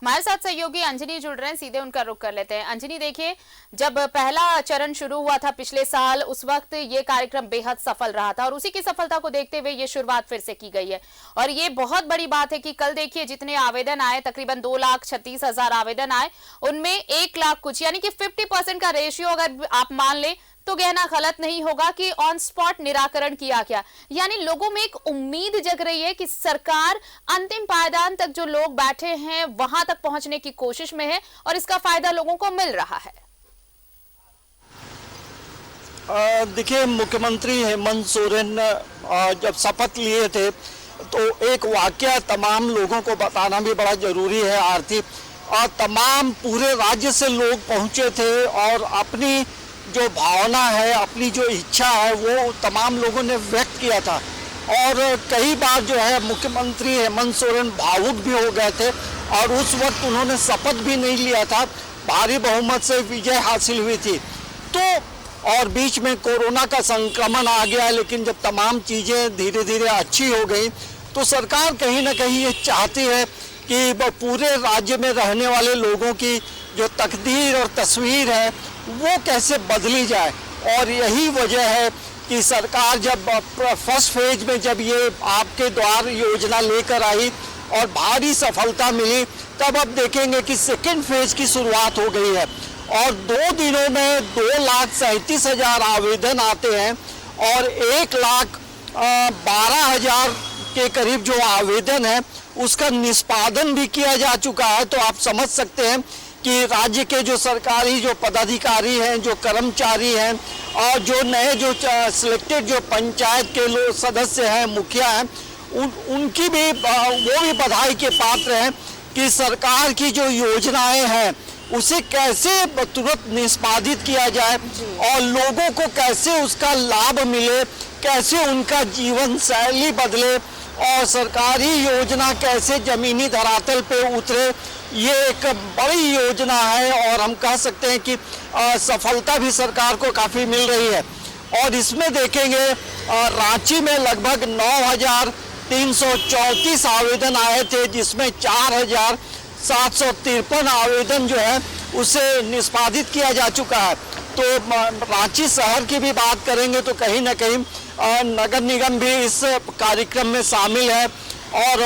हमारे साथ सहयोगी अंजनी जुड़ रहे हैं, सीधे उनका रुख कर लेते हैं। अंजनी, देखिए, जब पहला चरण शुरू हुआ था पिछले साल, उस वक्त ये कार्यक्रम बेहद सफल रहा था और उसी की सफलता को देखते हुए ये शुरुआत फिर से की गई है। और ये बहुत बड़ी बात है कि कल देखिए जितने आवेदन आए, तकरीबन 2,36,000 आवेदन आए, उनमें 1 लाख कुछ, यानी कि 50% का रेशियो अगर आप मान ले तो कहना गलत नहीं होगा कि ऑन स्पॉट निराकरण किया गया। यानी लोगों में एक उम्मीद जग रही है कि सरकार अंतिम पायदान तक जो लोग बैठे हैं वहां तक पहुंचने की कोशिश में है और इसका फायदा लोगों को मिल रहा है। देखिए, मुख्यमंत्री हेमंत सोरेन जब शपथ लिए थे तो एक वाकया तमाम लोगों को बताना भी बड़ा जरूरी है आरती। और तमाम पूरे राज्य से लोग पहुंचे थे और अपनी जो भावना है, अपनी जो इच्छा है, वो तमाम लोगों ने व्यक्त किया था। और कई बार जो है मुख्यमंत्री हेमंत सोरेन भावुक भी हो गए थे और उस वक्त उन्होंने शपथ भी नहीं लिया था, भारी बहुमत से विजय हासिल हुई थी। तो और बीच में कोरोना का संक्रमण आ गया, लेकिन जब तमाम चीज़ें धीरे धीरे अच्छी हो गई तो सरकार कहीं ना कहीं ये चाहती है कि पूरे राज्य में रहने वाले लोगों की जो तकदीर और तस्वीर है वो कैसे बदली जाए। और यही वजह है कि सरकार जब फर्स्ट फेज में जब ये आपके द्वार योजना लेकर आई और भारी सफलता मिली, तब अब देखेंगे कि सेकेंड फेज की शुरुआत हो गई है और 2 दिनों में 2,37,000 आवेदन आते हैं और 1,12,000 के करीब जो आवेदन है उसका निष्पादन भी किया जा चुका है। तो आप समझ सकते हैं कि राज्य के जो सरकारी जो पदाधिकारी हैं, जो कर्मचारी हैं और जो नए जो सिलेक्टेड जो पंचायत के लोग सदस्य हैं, मुखिया हैं, उनकी भी वो भी बधाई के पात्र हैं कि सरकार की जो योजनाएं हैं उसे कैसे तुरंत निष्पादित किया जाए और लोगों को कैसे उसका लाभ मिले, कैसे उनका जीवन शैली बदले और सरकारी योजना कैसे जमीनी धरातल पे उतरे। ये एक बड़ी योजना है और हम कह सकते हैं कि सफलता भी सरकार को काफ़ी मिल रही है। और इसमें देखेंगे रांची में लगभग 9,334 आवेदन आए थे, जिसमें 4,753 आवेदन जो है उसे निष्पादित किया जा चुका है। तो रांची शहर की भी बात करेंगे तो कहीं ना कहीं नगर निगम भी इस कार्यक्रम में शामिल है और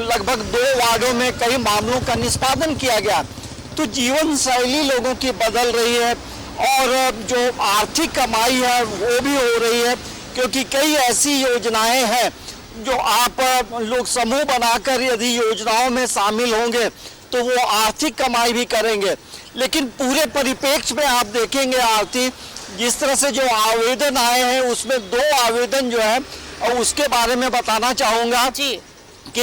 लगभग 2 वार्डों में कई मामलों का निष्पादन किया गया। तो जीवन शैली लोगों की बदल रही है और जो आर्थिक कमाई है वो भी हो रही है, क्योंकि कई ऐसी योजनाएं हैं जो आप लोग समूह बनाकर यदि योजनाओं में शामिल होंगे तो वो आर्थिक कमाई भी करेंगे। लेकिन पूरे परिप्रेक्ष्य में आप देखेंगे आरती, जिस तरह से जो आवेदन आए हैं उसमें 2 आवेदन जो है और उसके बारे में बताना चाहूँगा कि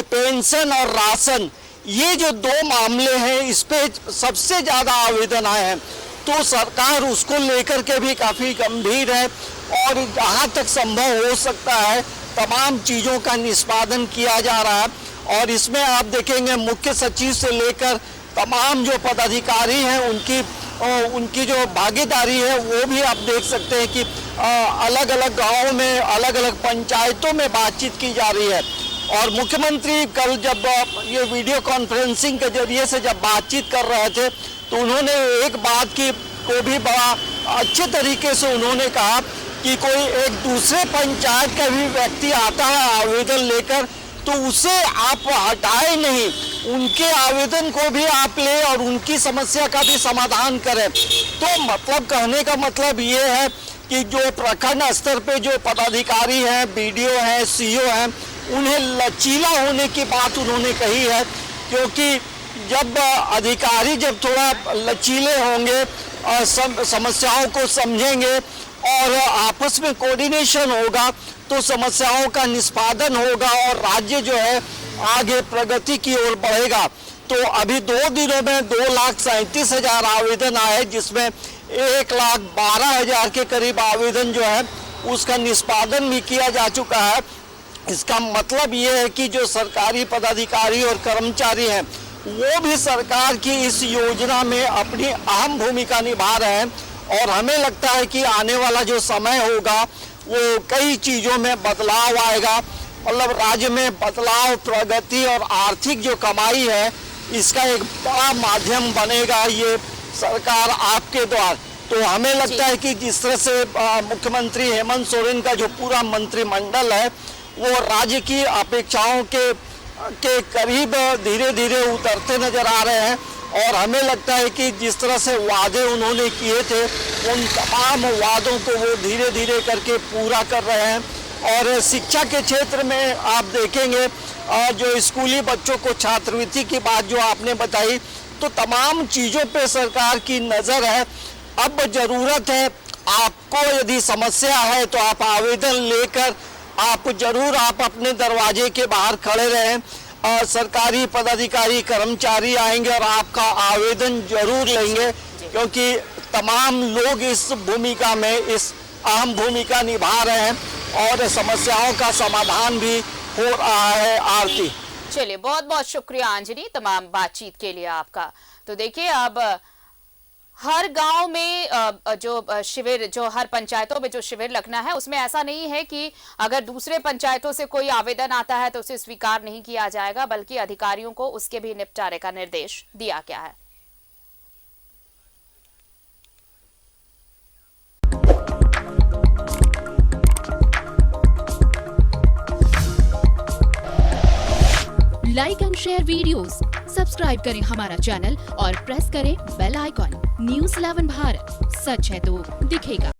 पेंशन और राशन, ये जो 2 मामले हैं इस पे सबसे ज़्यादा आवेदन आए हैं। तो सरकार उसको लेकर के भी काफ़ी गंभीर है और जहाँ तक संभव हो सकता है तमाम चीज़ों का निष्पादन किया जा रहा है। और इसमें आप देखेंगे मुख्य सचिव से लेकर तमाम जो पदाधिकारी हैं उनकी जो भागीदारी है वो भी आप देख सकते हैं कि अलग अलग गांवों में, अलग अलग पंचायतों में बातचीत की जा रही है। और मुख्यमंत्री कल जब ये वीडियो कॉन्फ्रेंसिंग के जरिए से जब बातचीत कर रहे थे तो उन्होंने एक बात की को भी बड़ा अच्छे तरीके से उन्होंने कहा कि कोई एक दूसरे पंचायत का भी व्यक्ति आता है आवेदन लेकर तो उसे आप हटाए नहीं, उनके आवेदन को भी आप ले और उनकी समस्या का भी समाधान करें। तो मतलब कहने का मतलब ये है कि जो प्रखंड स्तर पे जो पदाधिकारी हैं, बीडीओ हैं, सीईओ हैं, उन्हें लचीला होने की बात उन्होंने कही है, क्योंकि जब अधिकारी जब थोड़ा लचीले होंगे, समस्याओं को समझेंगे और आपस में कोऑर्डिनेशन होगा तो समस्याओं का निष्पादन होगा और राज्य जो है आगे प्रगति की ओर बढ़ेगा। तो अभी 2 दिनों में 2,37,000 आवेदन आए, जिसमें 1,12,000 के करीब आवेदन जो है उसका निष्पादन भी किया जा चुका है। इसका मतलब ये है कि जो सरकारी पदाधिकारी और कर्मचारी हैं वो भी सरकार की इस योजना में अपनी अहम भूमिका निभा रहे हैं और हमें लगता है कि आने वाला जो समय होगा वो कई चीज़ों में बदलाव आएगा। मतलब राज्य में बदलाव, प्रगति और आर्थिक जो कमाई है इसका एक बड़ा माध्यम बनेगा ये सरकार आपके द्वारा। तो हमें लगता है कि जिस तरह से मुख्यमंत्री हेमंत सोरेन का जो पूरा मंत्रिमंडल है वो राज्य की अपेक्षाओं के करीब धीरे धीरे उतरते नजर आ रहे हैं, और हमें लगता है कि जिस तरह से वादे उन्होंने किए थे उन तमाम वादों को वो धीरे धीरे करके पूरा कर रहे हैं। और शिक्षा के क्षेत्र में आप देखेंगे जो स्कूली बच्चों को छात्रवृत्ति की बात जो आपने बताई, तो तमाम चीज़ों पे सरकार की नज़र है। अब ज़रूरत है आपको, यदि समस्या है तो आप आवेदन लेकर आप जरूर आप अपने दरवाजे के बाहर खड़े रहें। सरकारी पदाधिकारी कर्मचारी आएंगे और आपका आवेदन जरूर लेंगे, क्योंकि तमाम लोग इस भूमिका में इस अहम भूमिका निभा रहे हैं और समस्याओं का समाधान भी हो रहा है। आरती, चलिए, बहुत बहुत शुक्रिया अंजनी तमाम बातचीत के लिए आपका। तो देखिए, अब हर गांव में जो शिविर, जो हर पंचायतों में जो शिविर लगना है, उसमें ऐसा नहीं है कि अगर दूसरे पंचायतों से कोई आवेदन आता है तो उसे स्वीकार नहीं किया जाएगा, बल्कि अधिकारियों को उसके भी निपटारे का निर्देश दिया गया है। Like and share videos, subscribe करें हमारा चैनल और प्रेस करें बेल आइकॉन। न्यूज़ 11 भारत, सच है तो दिखेगा।